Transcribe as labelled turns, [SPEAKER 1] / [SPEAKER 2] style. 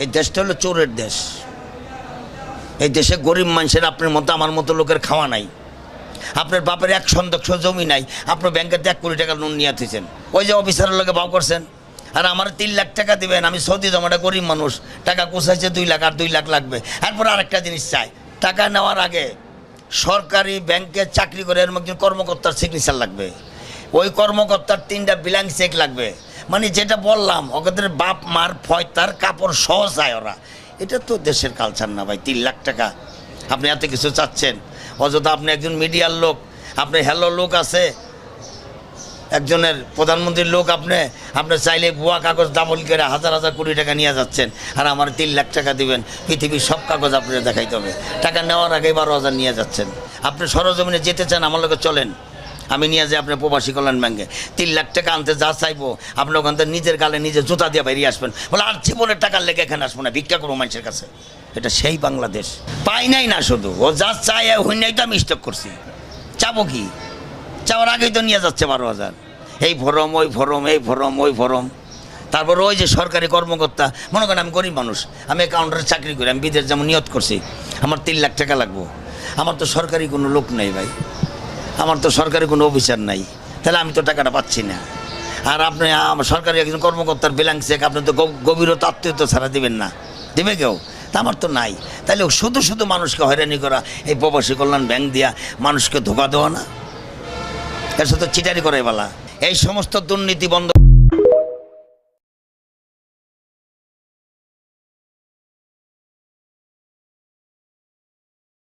[SPEAKER 1] এই দেশটা হলো চোরের দেশ। এই দেশে গরিব মানুষের আপনার মতো আমার মতো লোকের খাওয়া নাই। আপনার বাপের 1 শতাংশ জমি নাই, আপনার ব্যাংকের 1 কোটি টাকা লোন নিয়ে দিয়েছেন, ওই যে অফিসারের লোকে ভাও করছেন। আর আমার 3 লাখ টাকা দিবেন, আমি সৌদি জমাটা গরিব মানুষ, টাকা কোষাইছে 2 লাখ, আর 2 লাখ লাগবে। এরপর আরেকটা জিনিস চাই, টাকা নেওয়ার আগে সরকারি ব্যাংকে চাকরি করে এর মধ্যে কর্মকর্তার সিগনেচার লাগবে, ওই কর্মকর্তার 3টা ব্ল্যাঙ্ক চেক লাগবে। মানে যেটা বললাম, ওদের বাপ মার ফয়তার কাপড় সহ চায় ওরা। এটা তো দেশের কালচার না ভাই। 3 লাখ টাকা আপনি এত কিছু চাচ্ছেন, অযথা আপনি একজন মিডিয়ার লোক, আপনি হ্যালো লোক আছে, একজনের প্রধানমন্ত্রীর লোক, আপনি চাইলে ভুয়া কাগজ ডাবল করে হাজার হাজার কোটি টাকা নিয়ে যাচ্ছেন। আর আমার 3 লাখ টাকা দিবেন, পৃথিবীর সব কাগজ আপনার দেখাইতে হবে। টাকা নেওয়ার আগে 12,000 নিয়ে যাচ্ছেন। আপনি সরজমিনে যেতে চান, আমার লোকে চলেন, আমি নিয়ে যাই আপনার প্রবাসী কল্যাণ ব্যাংকে। 3 লাখ টাকা আনতে যা চাইবো, আপনি ওখান থেকে নিজের গালে নিজে জুতা দিয়ে বেরিয়ে আসবেন, বলে আর জীবনের টাকার লেগে এখানে আসবো না, ভিক্ষা করবো মানুষের কাছে। এটা সেই বাংলাদেশ। পাই নাই না, শুধু ও যা চাই হইনাই তো আমি স্টক করছি। চাবো কি? চাওয়ার আগেই তো নিয়ে যাচ্ছে 12,000। এই ফরম, ওই ফরম, এই ফরম, ওই ফরম। তারপর ওই যে সরকারি কর্মকর্তা, মনে করেন আমি গরিব মানুষ, আমি কাউন্টারে চাকরি করি, আমি বিদেশ যেমন নিয়ত করছি, আমার 3 লাখ টাকা লাগবো। আমার তো সরকারি কোনো লোক নেই ভাই, আমার তো সরকারি কোনো অফিসার নাই, তাহলে আমি তো টাকাটা পাচ্ছি না। আর আপনি সরকারি একজন কর্মকর্তার ব্ল্যাঙ্ক চেক আপনি তো গভীরতা আত্মীয়তা ছাড়া দিবেন না, দেবে কেউ? তা আমার তো নাই। তাহলে শুধু শুধু মানুষকে হয়রানি করা, এই প্রবাসী কল্যাণ ব্যাংক দিয়া মানুষকে ধোকা দেওয়া না, এর সাথে চিটারি করে বলা, এই সমস্ত দুর্নীতি বন্ধ।